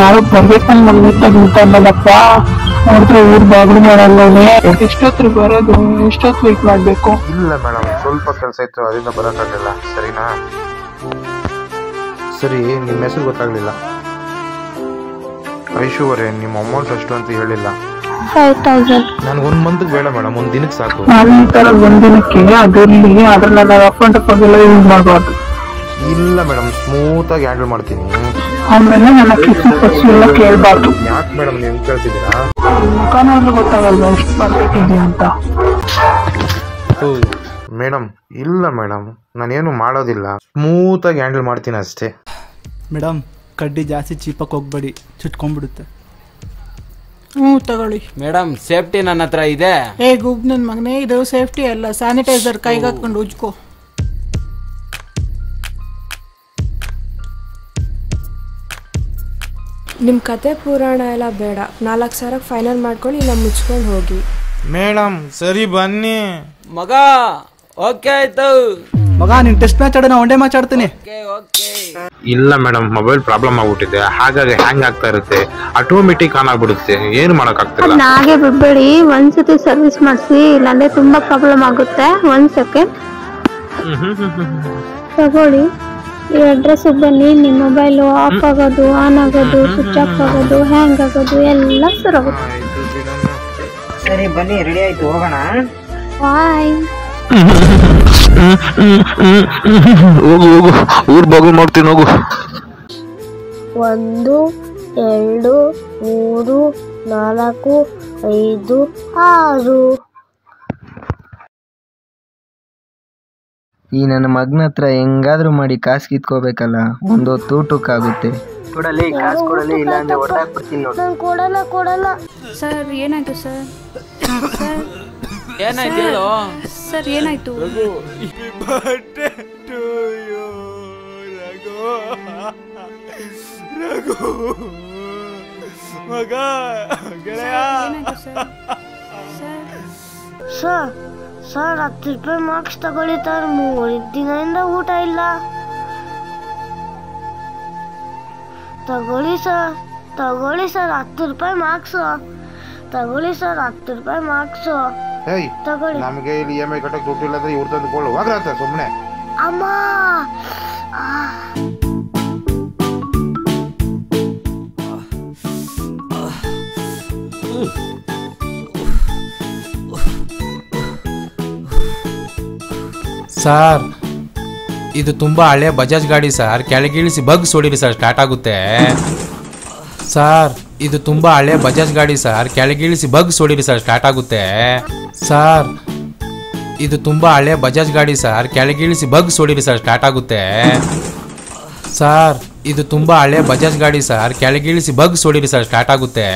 ಯಾರು ಬರ್ಬೇಕಂತ ಬಂದಿದ್ದಪ್ಪ ನೋಡಿದ್ರೆ ಊರ್ ಬಾಗ್ಲು ಮಾಡಲ್ಲ. ಎಷ್ಟೊತ್ತು ಬರೋದು, ಎಷ್ಟೊತ್ತು ವೇಟ್ ಮಾಡ್ಬೇಕು? ಇಲ್ಲ ಮೇಡಮ್, ಸ್ವಲ್ಪ ಕೆಲಸ ಇತ್ತು, ಅದರಿಂದ ಬರೋಕ್ಕಾಗಲ್ಲ. ಸರಿನಾ? ಸರಿ, ನಿಮ್ಮ ಹೆಸರು ಗೊತ್ತಾಗ್ಲಿಲ್ಲ. ಐಶುವರೇ, ನಿಮ್ಮ ಅಮೌಂಟ್ ಅಷ್ಟು ಅಂತ ಹೇಳಿಲ್ಲ. 5000. ನನ್ಗೆ 1 ಮಂತ್ ಬೇಡ ಮೇಡಮ್, 1 ದಿನಕ್ಕೆ ಸಾಕು. ನಾನು ಈ ತರ 1 ದಿನಕ್ಕೆ ಅದಿರ್ಲಿ, ಅದ್ರಲ್ಲಿ ನಾನು ಅಕೌಂಟ್ ಎಲ್ಲ ಯೂಸ್ ಮಾಡಬಾರ್ದು. ಇಲ್ಲ ಮೇಡಮ್, ಸ್ಮೂತ್ ಆಗಿ ಹ್ಯಾಂಡಲ್ ಮಾಡ್ತೀನಿ. ಆಮೇಲೆ ನನ್ನ ಕಿಸು ಎಲ್ಲ ಕೇಳ್ಬಾರ್ದು. ಯಾಕೆ ಮೇಡಮ್ ನೀವು ಕೇಳ್ತಿದ್ದೀರಾ? ಮುಖಾನಾದ್ರೂ ಗೊತ್ತಾಗಲ್ವಾ ಎಷ್ಟು ಬರ್ಬೇಕಿದೆ ಅಂತ. ಮೇಡಮ್ ಇಲ್ಲ ಮೇಡಮ್, ನಾನೇನು ಮಾಡೋದಿಲ್ಲ, ಸ್ಮೂತ್ ಆಗಿ ಹ್ಯಾಂಡಲ್ ಮಾಡ್ತೀನಿ ಅಷ್ಟೇ. ಮೇಡಮ್, ಕಡ್ಡಿ ಜಾಸ್ತಿ ಚೀಪಕ್ಕೆ ಹೋಗ್ಬೇಡಿ, ಚುಟ್ಕೊಂಡ್ಬಿಡುತ್ತೆ. ತಗೊಳ್ಳಿ ಮೇಡಮ್. ಸೇಫ್ಟಿ ನನ್ನ ಹತ್ರ ಇದೆ. ಗುಬ್ ನನ್ನ ಮಗನೇ, ಇದು ಸೇಫ್ಟಿ ಅಲ್ಲ, ಸ್ಯಾನಿಟೈಸರ್ ಕೈಗೆ ಹಾಕೊಂಡು ಉಜ್ಕೋ. ನಿಮ್ಮ ಕತೆ ಪುರಾಣ ಎಲ್ಲ ಬೇಡ, 4000 ಫೈನಲ್ ಮಾಡ್ಕೊಳ್ಳಿ, ಇಲ್ಲ ಮುಚ್ಕೊಂಡು ಹೋಗಿ. ಮೇಡಮ್ ಸರಿ ಬನ್ನಿ. ಮಗ ಓಕೆ ಆಯ್ತು. ಮಗ, ನೀನು ಟೆಸ್ಟ್ ಮ್ಯಾಚ್ ಆಡೋ, ಒನ್ ಡೇ ಮ್ಯಾಚ್ ಆಡ್ತೀನಿ. ಇಲ್ಲ ಮೇಡಮ್, ಮೊಬೈಲ್ ಪ್ರಾಬ್ಲಮ್ ಆಗ್ಬಿಟ್ಟಿದೆ, ಹಾಗಾಗಿ ಹ್ಯಾಂಗ್ ಆಗ್ತಾ ಇರುತ್ತೆ, ಆಟೋಮೆಟಿಕ್ ಆನ್ ಆಗ್ಬಿಡುತ್ತೆ, ಏನು ಮಾಡೋಕ್ಕಾಗ್ತಿಲ್ಲ. ಹಾಗೆ ಬಿಡ್ಬೇಡಿ, ಒಂದ್ಸತಿ ಸರ್ವಿಸ್ ಮಾಡಿಸಿ, ಇಲ್ಲಾಂದ್ರೆ ತುಂಬಾ ಪ್ರಾಬ್ಲಮ್ ಆಗುತ್ತೆ. 1 ಸೆಕೆಂಡ್ ತಗೊಳ್ಳಿ, ಈ ಅಡ್ರೆಸ್ ಬನ್ನಿ. ನಿಮ್ಮ ಮೊಬೈಲ್ ಆಫ್ ಆಗೋದು, ಆನ್ ಆಗೋದು, ಸ್ವಿಚ್ ಆಫ್ ಆಗೋದು, ಹ್ಯಾಂಗ್ ಆಗೋದು ಎಲ್ಲ ಸರೋಗುತ್ತೆ. ಸರಿ ಬನ್ನಿ, ರೆಡಿ ಆಯ್ತು, ಹೋಗೋಣ. ಬಾಯ್. ಹೋಗು ಹೋಗು, ಊರ್ ಬಾಗು ಮಾಡ್ತೀನಿ, ಹೋಗು. 1 2 3 4 5 6. ಈ ನನ್ನ ಮಗನ ಹತ್ರ ಹೆಂಗಾದ್ರೂ ಮಾಡಿ ಕಾಸು ಕಿತ್ಕೋಬೇಕಲ್ಲ, ಒಂದೊತ್ತು ಊಟಕ್ಕಾಗುತ್ತೆ. ಕೊಡಲಿ, ಕಾಸು ಕೊಡಲಿ, ಇಲ್ಲ ಅಂದ್ರೆ ಹೊಡೆದಾಕ್ಬಿಡ್ತೀನಿ ನೋಡಿ. ನಾನು ಕೊಡಲ್ಲ. ಸರ್ ಏನಾಯ್ತು ಸರ್? ಏನಾಯ್ತು ಹೇಳು. ಸರ್ ಏನಾಯ್ತು? ಮಗ ಗೆಳೆಯ. ಸರ್ 10 ರೂಪಾಯಿ ಮಾರ್ಕ್ಸ್ ತಗೊಳ್ಳಿ ಸರ್, 3 ದಿನದಿಂದ ಊಟ ಇಲ್ಲ. ತಗೊಳ್ಳಿ ಸರ್ 10 ರೂಪಾಯಿ ಮಾರ್ಕ್ಸು. ತಗೊಳ್ಳಿ ಸರ್ 10 ರೂಪಾಯಿ ಮಾರ್ಕ್ಸು. ಹೇಯ್, ತಗೊಳ್ಳಿ. ನಮಗೆ ಇಲ್ಲಿ EMI ಕಟ್ಟಕ್ಕೆ ದುಡ್ಡು ಇಲ್ಲ ಅಂದ್ರೆ ಇವ್ರು ತಂದುಕೊಳ್ಳು, ಹೋಗ್ರತ್ತ ಸುಮ್ಮನೆ. ಅಮ್ಮ ಸರ್, ಇದು ತುಂಬಾ ಹಳೆ ಬಜಾಜ್ ಗಾಡಿ ಸರ್, ಕೆಳಗಿಳಿಸಿ ಬಗ್ಸ್ ಹೊಡೀರಿ ಸರ್, ಸ್ಟಾರ್ಟ್ ಆಗುತ್ತೆ. ಸರ್, ಇದು ತುಂಬಾ ಹಳೆ ಬಜಾಜ್ ಗಾಡಿ ಸರ್, ಕೆಳಗಿಳಿಸಿ ಬಗ್ಸ್ ಹೊಡೀರಿ ಸರ್, ಸ್ಟಾರ್ಟ್ ಆಗುತ್ತೆ. ಸರ್, ಇದು ತುಂಬಾ ಹಳೆ ಬಜಾಜ್ ಗಾಡಿ ಸರ್, ಕೆಳಗಿಳಿಸಿ ಬಗ್ಸ್ ಹೊಡೀರಿ ಸರ್, ಸ್ಟಾರ್ಟ್ ಆಗುತ್ತೆ. ಸರ್, ಇದು ತುಂಬಾ ಹಳೆ ಬಜಾಜ್ ಗಾಡಿ ಸರ್, ಕೆಳಗಿಳಿಸಿ ಬಗ್ಸ್ ಹೊಡೀರಿ ಸರ್, ಸ್ಟಾರ್ಟ್ ಆಗುತ್ತೆ.